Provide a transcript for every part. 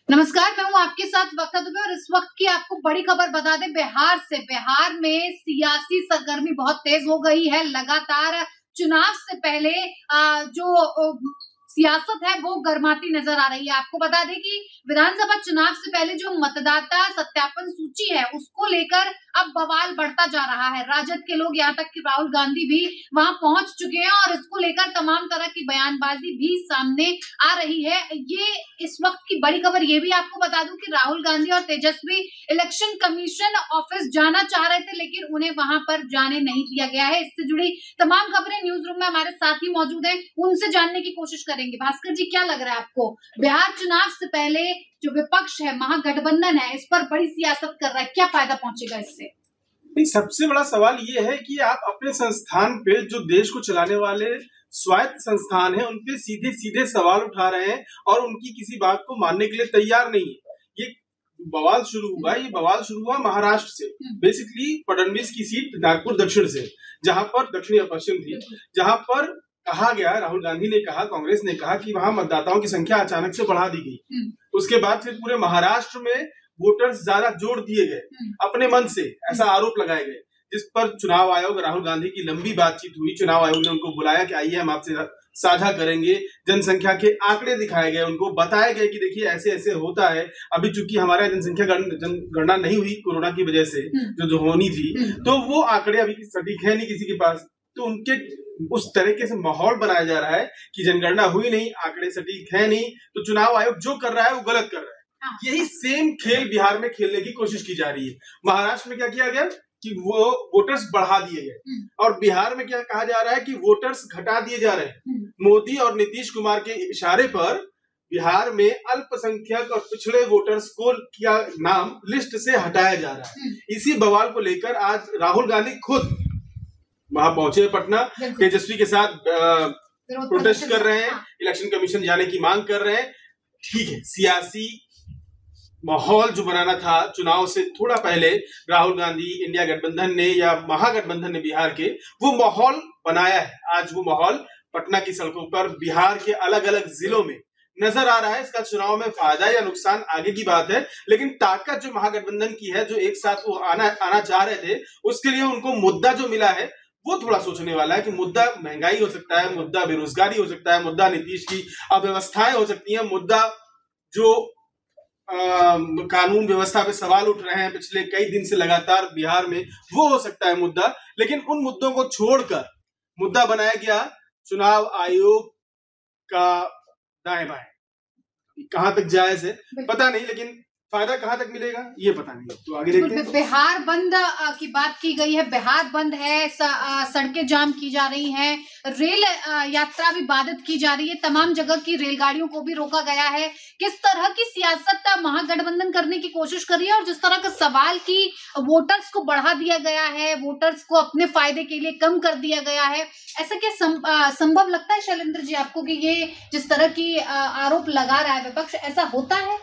नमस्कार, मैं हूं आपके साथ वक्ता दुबे और इस वक्त की आपको बड़ी खबर बता दें बिहार में सियासी सरगर्मी बहुत तेज हो गई है। लगातार चुनाव से पहले जो सियासत है वो गर्माती नजर आ रही है। आपको बता दें कि विधानसभा चुनाव से पहले जो मतदाता सत्यापन सूची है उसको लेकर अब बवाल बढ़ता जा रहा है। राजद के लोग, यहाँ तक कि राहुल गांधी भी वहां पहुंच चुके हैं और इसको लेकर तमाम तरह की बयानबाजी भी सामने आ रही है। ये इस वक्त की बड़ी खबर ये भी आपको बता दूं कि राहुल गांधी और तेजस्वी इलेक्शन कमीशन ऑफिस जाना चाह रहे थे, लेकिन उन्हें वहां पर जाने नहीं दिया गया है। इससे जुड़ी तमाम खबरें न्यूज रूम में हमारे साथी मौजूद हैं, उनसे जानने की कोशिश करेंगे। भास्कर जी, क्या लग रहा है आपको, बिहार चुनाव से पहले जो विपक्ष है, महागठबंधन है, इस पर बड़ी सियासत कर रहा है, क्या फायदा पहुंचेगा इससे? सबसे बड़ा सवाल ये है कि आप अपने संस्थान पे, जो देश को चलाने वाले स्वायत्त संस्थान है, उनपे सीधे सीधे सवाल उठा रहे हैं और उनकी किसी बात को मानने के लिए तैयार नहीं है। ये बवाल शुरू हुआ महाराष्ट्र से, बेसिकली फडणवीस की सीट नागपुर दक्षिण से, जहां पर दक्षिण या पश्चिम थी, जहां पर कहा गया, राहुल गांधी ने कहा, कांग्रेस ने कहा कि वहां मतदाताओं की संख्या अचानक से बढ़ा दी गई। उसके बाद फिर पूरे महाराष्ट्र में वोटर्स ज्यादा जोड़ दिए गए अपने मन से, ऐसा आरोप लगाए गए, जिस पर चुनाव आयोग, राहुल गांधी की लंबी बातचीत हुई। चुनाव आयोग ने उनको बुलाया कि आइए हम आपसे साझा करेंगे, जनसंख्या के आंकड़े दिखाए गए, उनको बताया गया कि देखिए ऐसे ऐसे होता है। अभी चूंकि हमारे जनसंख्या गणना नहीं हुई कोरोना की वजह से, जो होनी थी, तो वो आंकड़े अभी सटीक है नहीं किसी के पास। तो उनके उस तरीके से माहौल बनाया जा रहा है कि जनगणना हुई नहीं, आंकड़े सटीक है नहीं, तो चुनाव आयोग जो कर रहा है वो गलत कर रहा है। यही सेम खेल बिहार में खेलने की कोशिश की जा रही है। महाराष्ट्र में क्या किया गया कि वो वोटर्स बढ़ा दिए गए, और बिहार में क्या कहा जा रहा है कि वोटर्स घटा दिए जा रहे हैं। मोदी और नीतीश कुमार के इशारे पर बिहार में अल्पसंख्यक और पिछड़े वोटर्स को क्या नाम लिस्ट से हटाया जा रहा है। इसी बवाल को लेकर आज राहुल गांधी खुद वहां पहुंचे पटना, तेजस्वी के साथ प्रोटेस्ट कर रहे हैं, इलेक्शन कमीशन जाने की मांग कर रहे हैं। ठीक है, सियासी माहौल जो बनाना था चुनाव से थोड़ा पहले राहुल गांधी, इंडिया गठबंधन ने या महागठबंधन ने बिहार के, वो माहौल बनाया है। आज वो माहौल पटना की सड़कों पर, बिहार के अलग अलग जिलों में नजर आ रहा है। इसका चुनाव में फायदा या नुकसान आगे की बात है, लेकिन ताकत जो महागठबंधन की है, जो एक साथ वो आना चाह रहे थे, उसके लिए उनको मुद्दा जो मिला है वो थोड़ा सोचने वाला है कि मुद्दा महंगाई हो सकता है, मुद्दा बेरोजगारी हो सकता है, मुद्दा नीतीश की अव्यवस्थाएं हो सकती है, मुद्दा जो कानून व्यवस्था पे सवाल उठ रहे हैं पिछले कई दिन से लगातार बिहार में, वो हो सकता है मुद्दा। लेकिन उन मुद्दों को छोड़कर मुद्दा बनाया गया चुनाव आयोग का दाएं बाएं। कहां तक जायज है पता नहीं, लेकिन फायदा कहां तक मिलेगा ये पता नहीं। तो आगे देखते हैं। बिहार बंद की बात की गई है, बिहार बंद है, सड़कें जाम की जा रही हैं, रेल यात्रा भी बाधित की जा रही है, तमाम जगह की रेलगाड़ियों को भी रोका गया है। किस तरह की सियासत महागठबंधन करने की कोशिश कर रही है, और जिस तरह का सवाल की वोटर्स को बढ़ा दिया गया है, वोटर्स को अपने फायदे के लिए कम कर दिया गया है, ऐसा क्या संभव लगता है शैलेंद्र जी आपको कि ये जिस तरह की आरोप लगा रहा है विपक्ष, ऐसा होता है?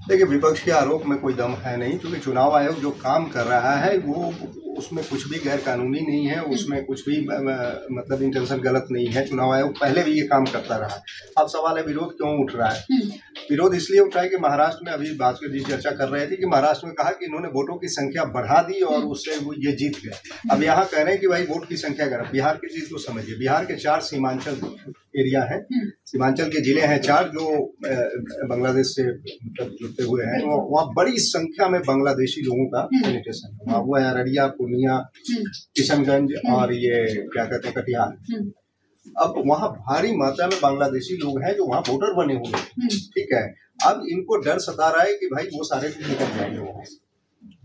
देखिए, विपक्ष के आरोप में कोई दम है नहीं, क्योंकि चुनाव आयोग जो काम कर रहा है वो उसमें कुछ भी गैर कानूनी नहीं है, उसमें कुछ भी मतलब इंटेंशन गलत नहीं है। चुनाव आयोग पहले भी ये काम करता रहा। अब सवाल है विरोध क्यों उठ रहा है। विरोध इसलिए उठा है कि महाराष्ट्र में, अभी भास्कर जी चर्चा कर रहे थे कि महाराष्ट्र में कहा कि इन्होंने वोटों की संख्या बढ़ा दी और उससे वो ये जीत गए। अब यहाँ कह रहे हैं कि भाई वोट की संख्या गलत। बिहार की चीज को समझिए, बिहार के 4 सीमांचल एरिया है, सीमांचल के जिले हैं 4 जो बांग्लादेश से मतलब जुड़ते हुए हैं। वहाँ बड़ी संख्या में बांग्लादेशी लोगों का सैनिटेशन है। वहाँ वो है अररिया, पूर्णिया, किशनगंज और ये क्या कहते हैं कटिहार। अब वहाँ भारी मात्रा में बांग्लादेशी लोग हैं जो वहाँ वोटर बने हुए हैं। ठीक है, अब इनको डर सता रहा है कि भाई वो सारे निकल जाएंगे वहाँ,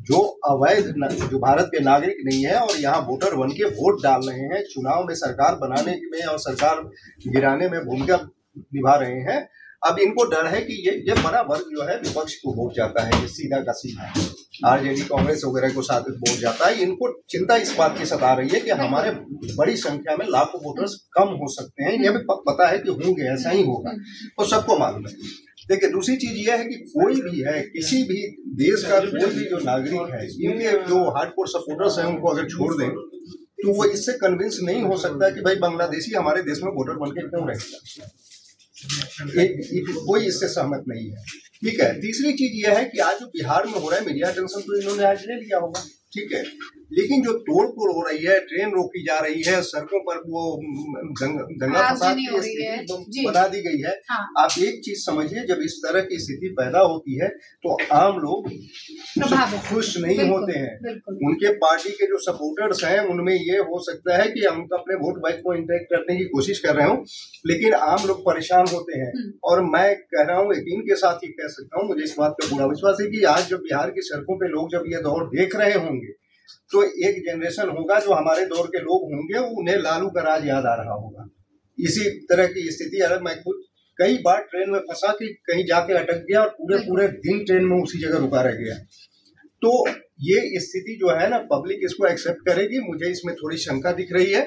जो अवैध, जो भारत के नागरिक नहीं है और यहाँ वोटर बन के वोट डाल रहे हैं, चुनाव में सरकार बनाने में और सरकार गिराने में भूमिका निभा रहे हैं। अब इनको डर है कि ये बड़ा वर्ग जो है विपक्ष को वोट जाता है, ये सीधा का सीधा आरजेडी, कांग्रेस वगैरह को साथ वोट जाता है। इनको चिंता इस बात की सता रही है कि हमारे बड़ी संख्या में लाखों वोटर्स कम हो सकते हैं। ये भी पता है कि होंगे, ऐसा ही होगा, तो सबको मालूम है। देखिए, दूसरी चीज ये है कि कोई भी है, किसी भी देश का कोई भी जो नागरिक है, इनके जो हार्डकोर सपोर्टर्स हैं उनको अगर छोड़ दें तो वो इससे कन्विंस नहीं हो सकता कि भाई बांग्लादेशी हमारे देश में वोटर बन के क्यों रहेगा। कोई इससे सहमत नहीं है। ठीक है। तीसरी चीज यह है कि आज जो बिहार में हो रहा है, मीडिया अटेंशन तो इन्होंने आज ले लिया होगा, ठीक है, लेकिन जो तोड़फोड़ हो रही है, ट्रेन रोकी जा रही है, सड़कों पर वो दंगा फसाद की स्थिति बना दी गई है। हाँ। आप एक चीज समझिए, जब इस तरह की स्थिति पैदा होती है तो आम लोग खुश नहीं होते हैं। उनके पार्टी के जो सपोर्टर्स हैं उनमें ये हो सकता है कि हम अपने वोट बैंक को इंटरेक्ट करने की कोशिश कर रहे हो, लेकिन आम लोग परेशान होते हैं। और मैं कह रहा हूँ, यकीन के साथ ही कह सकता हूँ, मुझे इस बात का पूरा विश्वास है कि आज जब बिहार की सड़कों पे लोग जब ये दौर देख रहे होंगे तो एक जनरेशन होगा जो हमारे दौर के लोग होंगे, उन्हें लालू का राज याद आ रहा होगा। इसी तरह की स्थिति है। मैं खुद कई बार ट्रेन में फंसा कि कहीं जाके अटक गया और पूरे दिन ट्रेन में उसी जगह रुका रह गया। तो ये स्थिति जो है ना, पब्लिक इसको एक्सेप्ट करेगी, मुझे इसमें थोड़ी शंका दिख रही है।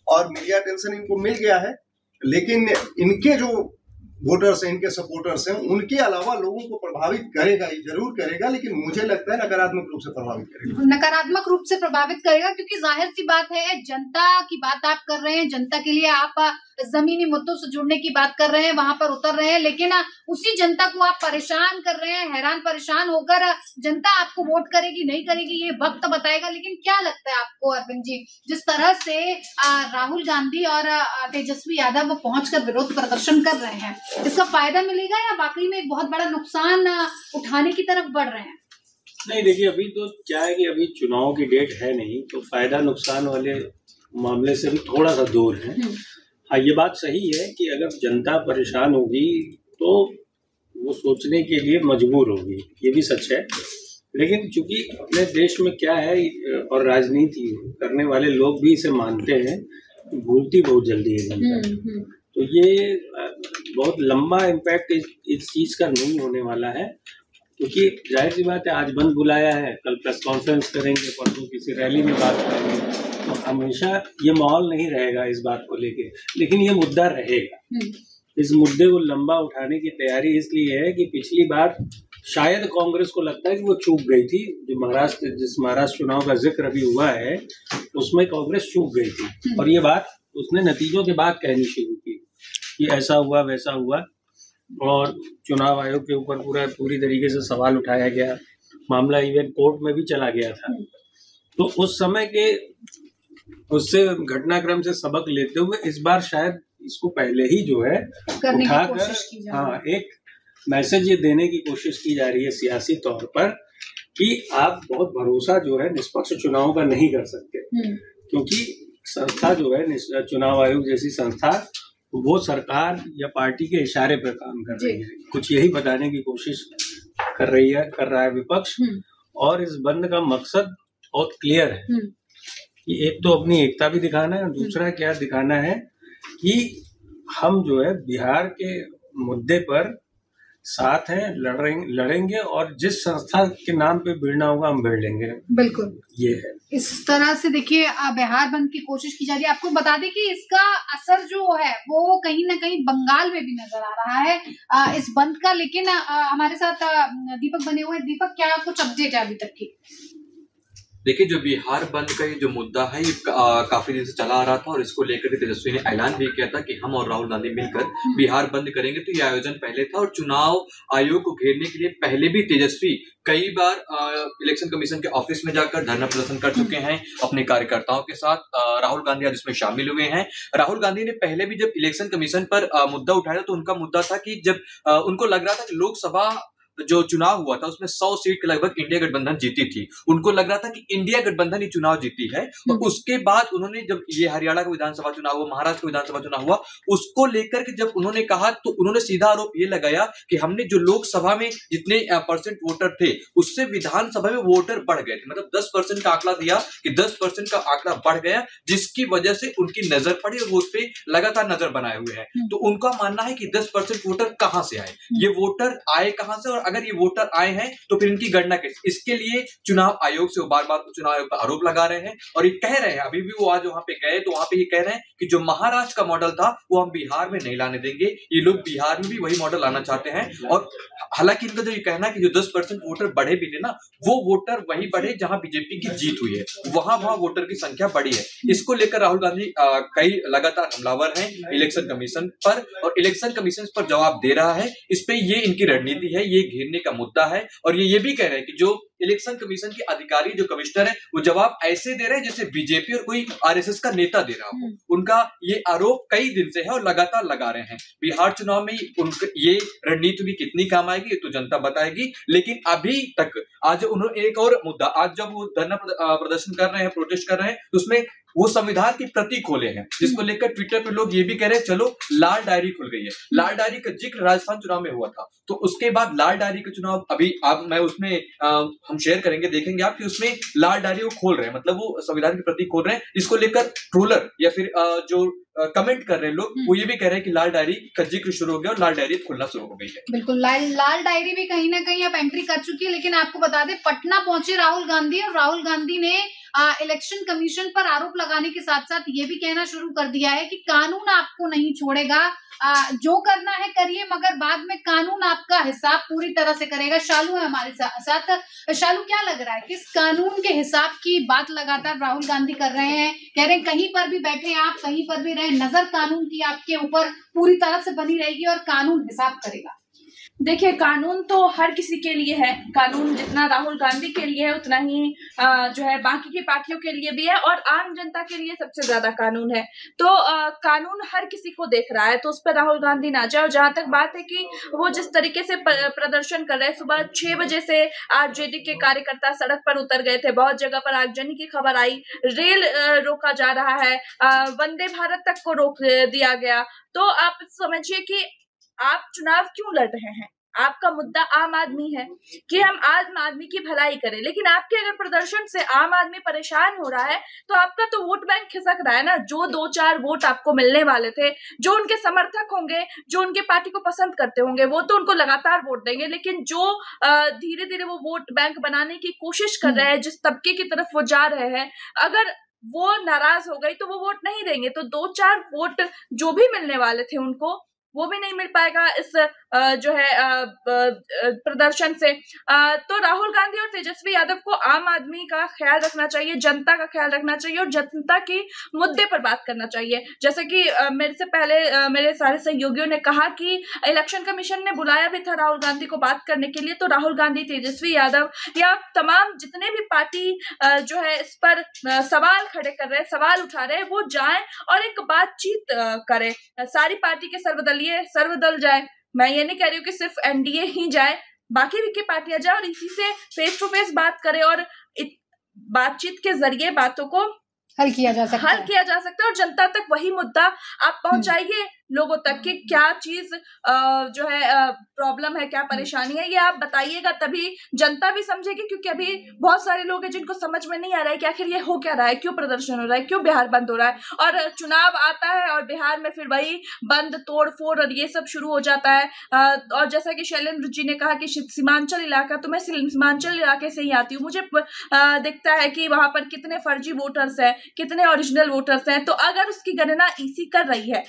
और मीडिया अटेंशन इनको मिल गया है, लेकिन इनके जो वोटर्स हैं, इनके सपोर्टर्स हैं, उनके अलावा लोगों को प्रभावित करेगा, ये जरूर करेगा, लेकिन मुझे लगता है नकारात्मक रूप से प्रभावित करेगा। नकारात्मक रूप से प्रभावित करेगा, क्योंकि जाहिर सी बात है, जनता की बात आप कर रहे हैं, जनता के लिए आप जमीनी मुद्दों से जुड़ने की बात कर रहे हैं, वहां पर उतर रहे हैं, लेकिन उसी जनता को आप परेशान कर रहे हैं। हैरान परेशान होकर जनता आपको वोट करेगी नहीं करेगी ये वक्त बताएगा। लेकिन क्या लगता है आपको अरविंद जी, जिस तरह से राहुल गांधी और तेजस्वी यादव पहुंचकर विरोध प्रदर्शन कर रहे हैं, इसका फायदा मिलेगा या वाकई में एक बहुत बड़ा नुकसान उठाने की तरफ बढ़ रहे हैं? नहीं, देखिए, अभी तो क्या है कि अभी चुनाव की डेट है नहीं, तो फायदा नुकसान वाले मामले से भी थोड़ा सा दूर है। हाँ, ये बात सही है कि अगर जनता परेशान होगी तो वो सोचने के लिए मजबूर होगी, ये भी सच है। लेकिन चूंकि अपने देश में क्या है, और राजनीति करने वाले लोग भी इसे मानते हैं, भूलती बहुत जल्दी है जनता। तो ये बहुत लंबा इम्पैक्ट इस चीज़ का नहीं होने वाला है, क्योंकि जाहिर सी बात है, आज बंद बुलाया है, कल प्रेस कॉन्फ्रेंस करेंगे, परसों किसी रैली में बात करेंगे, तो हमेशा ये माहौल नहीं रहेगा इस बात को लेके, लेकिन ये मुद्दा रहेगा। इस मुद्दे को लंबा उठाने की तैयारी इसलिए है कि पिछली बार शायद कांग्रेस को लगता है कि वो चूक गई थी, जो जिस महाराष्ट्र चुनाव का जिक्र अभी हुआ है उसमें कांग्रेस चूक गई थी, और ये बात उसने नतीजों के बाद कहनी शुरू की कि ऐसा हुआ वैसा हुआ, और चुनाव आयोग के ऊपर पूरी तरीके से सवाल उठाया गया, मामला इवन कोर्ट में भी चला गया था। तो उस समय के उससे घटनाक्रम से सबक लेते हुए इस बार शायद इसको पहले ही जो है उठाकर, हाँ, एक मैसेज ये देने की कोशिश की जा रही है सियासी तौर पर कि आप बहुत भरोसा जो है निष्पक्ष चुनाव का नहीं कर सकते, क्योंकि संस्था जो है चुनाव आयोग जैसी संस्था, वो सरकार या पार्टी के इशारे पर काम कर रही है। कुछ यही बताने की कोशिश कर रहा है विपक्ष। और इस बंद का मकसद बहुत क्लियर है कि एक तो अपनी एकता भी दिखाना है, दूसरा क्या दिखाना है कि हम जो है बिहार के मुद्दे पर साथ हैं, लड़ेंगे, और जिस संस्था के नाम पे भिड़ना होगा हम भिड़ लेंगे। बिल्कुल, ये है। इस तरह से देखिए बिहार बंद की कोशिश की जा रही है। आपको बता दें कि इसका असर जो है वो कहीं ना कहीं बंगाल में भी नजर आ रहा है इस बंद का। लेकिन हमारे साथ दीपक बने हुए हैं। दीपक, क्या कुछ अपडेट है अभी तक की? देखिए, जो बिहार बंद का ये जो मुद्दा है, ये काफी दिन से चला आ रहा था, और इसको लेकर तेजस्वी ने ऐलान भी किया था कि हम और राहुल गांधी मिलकर बिहार बंद करेंगे। तो ये आयोजन पहले था, और चुनाव आयोग को घेरने के लिए पहले भी तेजस्वी कई बार इलेक्शन कमीशन के ऑफिस में जाकर धरना प्रदर्शन कर चुके हैं अपने कार्यकर्ताओं के साथ। राहुल गांधी आज इसमें शामिल हुए हैं। राहुल गांधी ने पहले भी जब इलेक्शन कमीशन पर मुद्दा उठाया तो उनका मुद्दा था कि जब उनको लग रहा था कि लोकसभा जो चुनाव हुआ था उसमें 100 सीट के लगभग इंडिया गठबंधन जीती थी, उनको लग रहा था कि इंडिया गठबंधन ही चुनाव जीती है। और उसके बाद उन्होंने जब ये हरियाणा का विधानसभा चुनाव हुआ, महाराष्ट्र का विधानसभा चुनाव हुआ, उसको लेकर के जब उन्होंने कहा तो उन्होंने सीधा आरोप ये लगाया कि हमने जो लोकसभा में जितने % वोटर थे उससे विधानसभा में वोटर बढ़ गए थे। मतलब 10% का आंकड़ा दिया कि 10% का आंकड़ा बढ़ गया, जिसकी वजह से उनकी नजर पड़ी और वो उस पर लगातार नजर बनाए हुए हैं। तो उनका मानना है कि 10% वोटर कहां से आए, ये वोटर आए कहां से, और अगर ये वोटर आए हैं तो फिर इनकी गणना कैसे। इसके लिए चुनाव आयोग से बार बार चुनाव आयोग पर आरोप लगा रहे हैं, और ये कह रहे हैं, अभी भी वो आज वहां पे गए तो वहां पे ये कह रहे हैं कि जो महाराष्ट्र का मॉडल था वो हम बिहार में नहीं लाने देंगे, ये लोग बिहार में भी वही मॉडल लाना चाहते हैं। और हालांकि इनका जो ये कहना है कि जो 10% वोटर बढ़े भी थे ना, वो वोटर वही बढ़े जहां बीजेपी की जीत हुई है, वहां वोटर की संख्या बढ़ी है। इसको लेकर राहुल गांधी कई लगातार हमलावर हैं इलेक्शन कमीशन पर, और इलेक्शन कमीशन पर जवाब दे रहा है। इस पे ये इनकी रणनीति है, ये घेरने का मुद्दा है। और ये भी कह रहे हैं कि जो इलेक्शन कमीशन के अधिकारी, जो कमिश्नर है, वो जवाब ऐसे दे रहे हैं जैसे बीजेपी और कोई आरएसएस का नेता दे रहा हो। उनका ये आरोप कई दिन से है और लगातार लगा रहे हैं। बिहार चुनाव में उनका ये रणनीति भी कितनी काम आएगी ये तो जनता बताएगी। लेकिन अभी तक आज उन्होंने एक और मुद्दा, आज जब वो धरना प्रदर्शन कर रहे हैं, प्रोटेस्ट कर रहे हैं, तो उसमें वो संविधान की प्रति खोले हैं, जिसको लेकर ट्विटर पे लोग ये भी कह रहे हैं चलो लाल डायरी खुल गई है। लाल डायरी का जिक्र राजस्थान चुनाव में हुआ था, तो उसके बाद लाल डायरी का चुनाव अभी अब मैं उसमें हम शेयर करेंगे, देखेंगे आप कि उसमें लाल डायरी वो खोल रहे हैं, मतलब वो संविधान की प्रति खोल रहे हैं। इसको लेकर ट्रोलर या फिर जो कमेंट कर रहे हैं लोग, वो ये भी कह रहे हैं कि लाल डायरी का जिक्र शुरू हो गया और लाल डायरी खुलना शुरू हो गई है। बिल्कुल, लाल डायरी भी कहीं ना कहीं अब एंट्री कर चुकी है। लेकिन आपको बता दें, पटना पहुंचे राहुल गांधी और राहुल गांधी ने इलेक्शन कमीशन पर आरोप लगाने के साथ साथ ये भी कहना शुरू कर दिया है कि कानून आपको नहीं छोड़ेगा, जो करना है करिए, मगर बाद में कानून आपका हिसाब पूरी तरह से करेगा। शालू है हमारे साथ। शालू, क्या लग रहा है, किस कानून के हिसाब की बात लगातार राहुल गांधी कर रहे हैं? कह रहे हैं कहीं पर भी बैठे आप, कहीं पर भी रहे, नजर कानून की आपके ऊपर पूरी तरह से बनी रहेगी और कानून हिसाब करेगा। देखिए, कानून तो हर किसी के लिए है। कानून जितना राहुल गांधी के लिए है उतना ही जो है बाकी की पार्टियों के लिए भी है, और आम जनता के लिए सबसे ज्यादा कानून है। तो कानून हर किसी को देख रहा है, तो उस पर राहुल गांधी ना जाए। और जहां तक बात है कि वो जिस तरीके से प्रदर्शन कर रहे हैं, सुबह 6 बजे से आरजेडी के कार्यकर्ता सड़क पर उतर गए थे, बहुत जगह पर आगजनी की खबर आई, रेल रोका जा रहा है, वंदे भारत तक को रोक दिया गया। तो आप समझिए कि आप चुनाव क्यों लड़ रहे हैं? आपका मुद्दा आम आदमी है कि हम आम आदमी की भलाई करें, लेकिन आपके अगर प्रदर्शन से आम आदमी परेशान हो रहा है तो आपका तो वोट बैंक खिसक रहा है ना। जो 2-4 वोट आपको मिलने वाले थे, जो उनके समर्थक होंगे, जो उनके पार्टी को पसंद करते होंगे, वो तो उनको लगातार वोट देंगे। लेकिन जो धीरे धीरे वो वोट बैंक बनाने की कोशिश कर रहे हैं, जिस तबके की तरफ वो जा रहे हैं, अगर वो नाराज हो गई तो वो वोट नहीं देंगे। तो 2-4 वोट जो भी मिलने वाले थे उनको, वो भी नहीं मिल पाएगा इस जो है प्रदर्शन से। तो राहुल गांधी और तेजस्वी यादव को आम आदमी का ख्याल रखना चाहिए, जनता का ख्याल रखना चाहिए और जनता के मुद्दे पर बात करना चाहिए। जैसे कि मेरे से पहले मेरे सारे सहयोगियों ने कहा कि इलेक्शन कमीशन ने बुलाया भी था राहुल गांधी को बात करने के लिए, तो राहुल गांधी, तेजस्वी यादव या तमाम जितने भी पार्टी जो है इस पर सवाल खड़े कर रहे हैं, सवाल उठा रहे हैं, वो जाएं और एक बातचीत करें। सारी पार्टी के सर्वदल जाए। मैं ये नहीं कह रही हूँ कि सिर्फ एनडीए ही जाए, बाकी भी की पार्टियां जाए और इसी से फेस टू फेस बात करें और बातचीत के जरिए बातों को हल किया जा सकता है और जनता तक वही मुद्दा आप पहुंचाइए लोगों तक कि क्या चीज जो है प्रॉब्लम है, क्या परेशानी है, ये आप बताइएगा, तभी जनता भी समझेगी। क्योंकि अभी बहुत सारे लोग हैं जिनको समझ में नहीं आ रहा है कि आखिर ये हो क्या रहा है, क्यों प्रदर्शन हो रहा है, क्यों बिहार बंद हो रहा है। और चुनाव आता है और बिहार में फिर वही बंद, तोड़ फोड़ और ये सब शुरू हो जाता है। और जैसा कि शैलेंद्र जी ने कहा कि सीमांचल इलाका, तो मैं सीमांचल इलाके से ही आती हूँ, मुझे दिखता है कि वहां पर कितने फर्जी वोटर्स हैं, कितने ओरिजिनल वोटर्स हैं। तो अगर उसकी गणना ईसी कर रही है,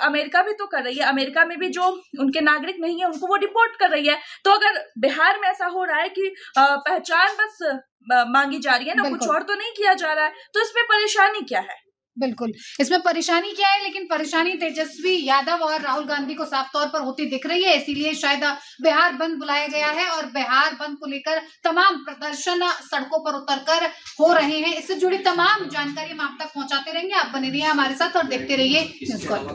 अमेरिका भी तो कर रही है, अमेरिका में भी जो उनके नागरिक नहीं है उनको वो रिपोर्ट कर रही है। तो अगर बिहार में ऐसा हो रहा है कि पहचान बस मांगी जा रही है ना, कुछ और तो नहीं किया जा रहा है, तो इसमें परेशानी क्या है? बिल्कुल, इसमें परेशानी क्या है, लेकिन परेशानी तेजस्वी यादव और राहुल गांधी को साफ तौर पर होती दिख रही है। इसीलिए शायद बिहार बंद बुलाया गया है और बिहार बंद को लेकर तमाम प्रदर्शन सड़कों पर उतरकर हो रहे हैं। इससे जुड़ी तमाम जानकारी हम आप तक पहुंचाते रहेंगे। आप बने रहिए हमारे साथ और देखते रहिए न्यूज़ कॉल।